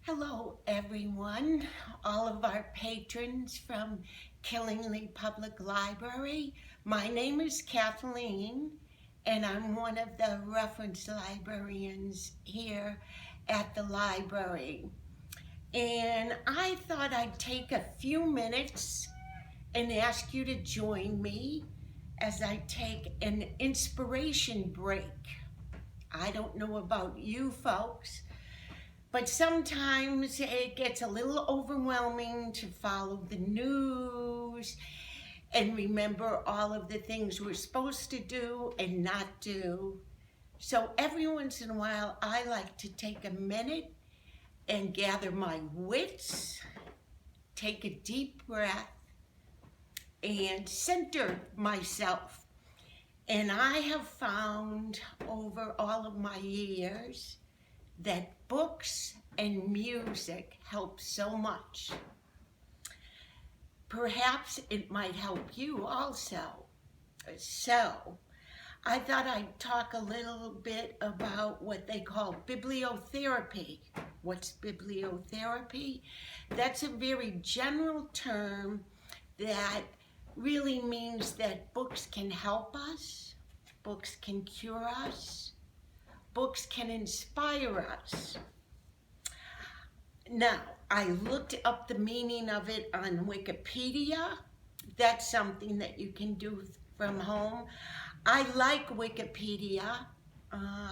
Hello everyone, all of our patrons from Killingly Public Library. My name is Kathleen and I'm one of the reference librarians here at the library. And I thought I'd take a few minutes and ask you to join me as I take an inspiration break. I don't know about you folks, but sometimes it gets a little overwhelming to follow the news and remember all of the things we're supposed to do and not do. So every once in a while, I like to take a minute and gather my wits, take a deep breath, and center myself. And I have found over all of my years that books and music help so much. Perhaps it might help you also. So, I thought I'd talk a little bit about what they call bibliotherapy. What's bibliotherapy? That's a very general term that really means that books can help us, books can cure us, books can inspire us. Now, I looked up the meaning of it on Wikipedia. That's something that you can do from home. I like Wikipedia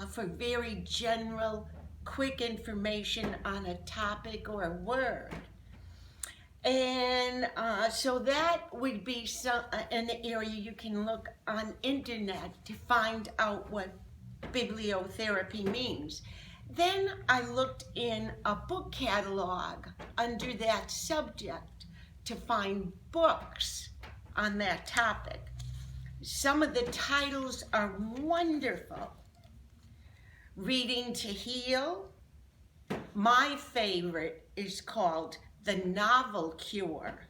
for very general, quick information on a topic or a word. And so that would be an area you can look on internet to find out what bibliotherapy means. Then I looked in a book catalog under that subject to find books on that topic. Some of the titles are wonderful. Reading to Heal. My favorite is called The Novel Cure,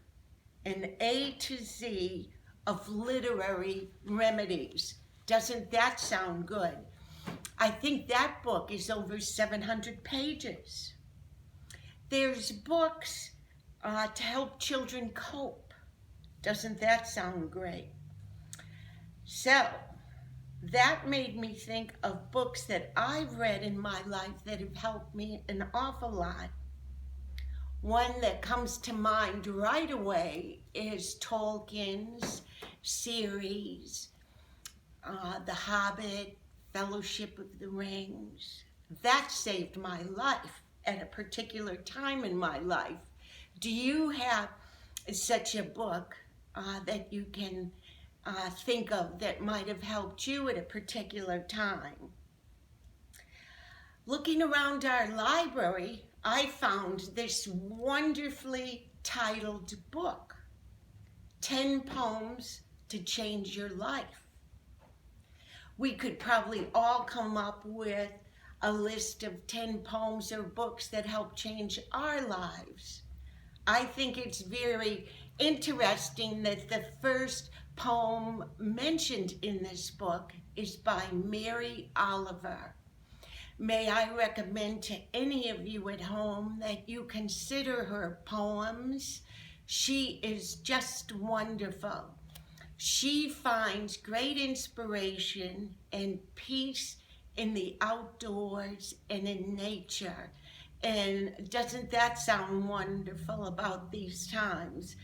an A to Z of literary remedies. Doesn't that sound good? I think that book is over 700 pages. There's books to help children cope. Doesn't that sound great? So, that made me think of books that I've read in my life that have helped me an awful lot. One that comes to mind right away is Tolkien's series, The Hobbit, Fellowship of the Rings. That saved my life at a particular time in my life. Do you have such a book that you can think of that might have helped you at a particular time? Looking around our library, I found this wonderfully titled book, 10 Poems to Change Your Life. We could probably all come up with a list of 10 poems or books that help change our lives. I think it's very interesting that the first poem mentioned in this book is by Mary Oliver. May I recommend to any of you at home that you consider her poems. She is just wonderful. She finds great inspiration and peace in the outdoors and in nature. And doesn't that sound wonderful about these times?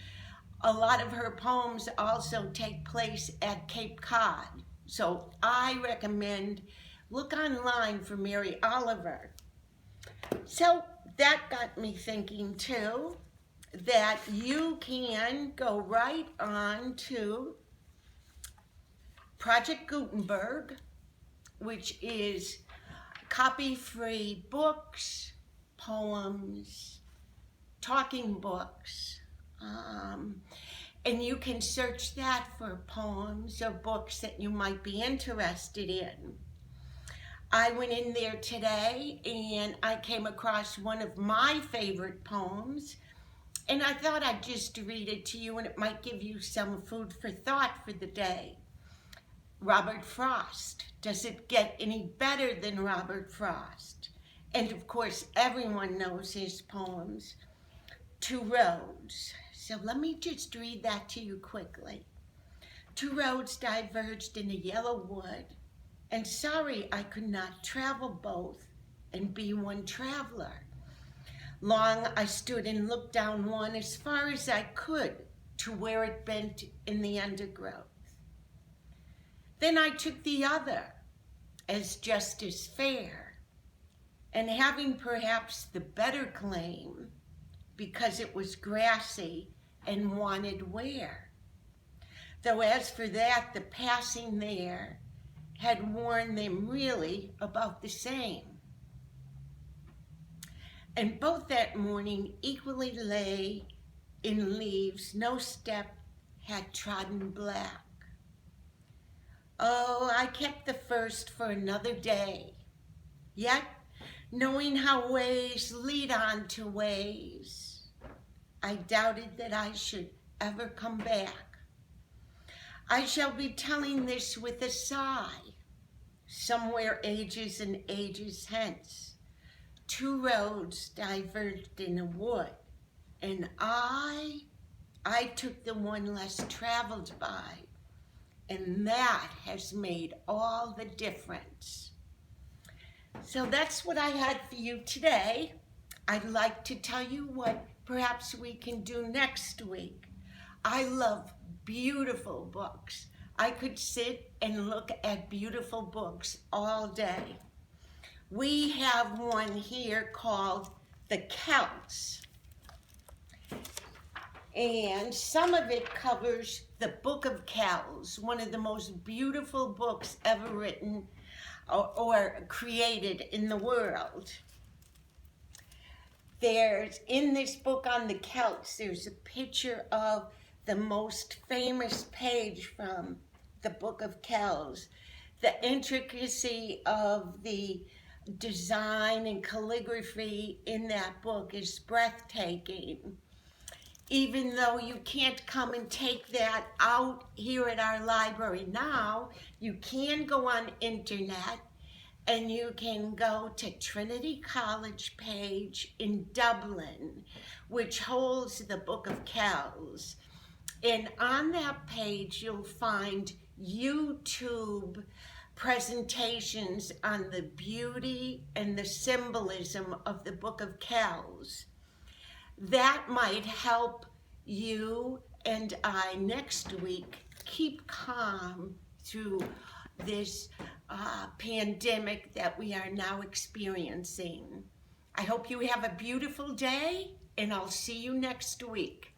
A lot of her poems also take place at Cape Cod. So I recommend, look online for Mary Oliver. So that got me thinking too, that you can go right on to Project Gutenberg, which is copy-free books, poems, talking books, and you can search that for poems or books that you might be interested in. I went in there today and I came across one of my favorite poems, and I thought I'd just read it to you and it might give you some food for thought for the day. Robert Frost. Does it get any better than Robert Frost? And of course, everyone knows his poems, Two Roads. So let me just read that to you quickly. Two roads diverged in a yellow wood, and sorry I could not travel both and be one traveler. Long I stood and looked down one as far as I could to where it bent in the undergrowth. Then I took the other as just as fair, and having perhaps the better claim, because it was grassy and wanted wear. Though as for that, the passing there had worn them really about the same. And both that morning equally lay in leaves, no step had trodden black. Oh, I kept the first for another day, yet knowing how ways lead on to ways, I doubted that I should ever come back. I shall be telling this with a sigh, somewhere ages and ages hence. Two roads diverged in a wood, and I took the one less traveled by, and that has made all the difference. So that's what I had for you today. I'd like to tell you what perhaps we can do next week. I love beautiful books. I could sit and look at beautiful books all day. We have one here called The Celts, and some of it covers the Book of Kells, one of the most beautiful books ever written or created in the world. In this book on the Celts, there's a picture of the most famous page from the Book of Kells. The intricacy of the design and calligraphy in that book is breathtaking. Even though you can't come and take that out here at our library now, you can go on internet and you can go to Trinity College page in Dublin, which holds the Book of Kells. And on that page, you'll find YouTube presentations on the beauty and the symbolism of the Book of Kells. That might help you and I next week keep calm through this pandemic that we are now experiencing. I hope you have a beautiful day, and I'll see you next week.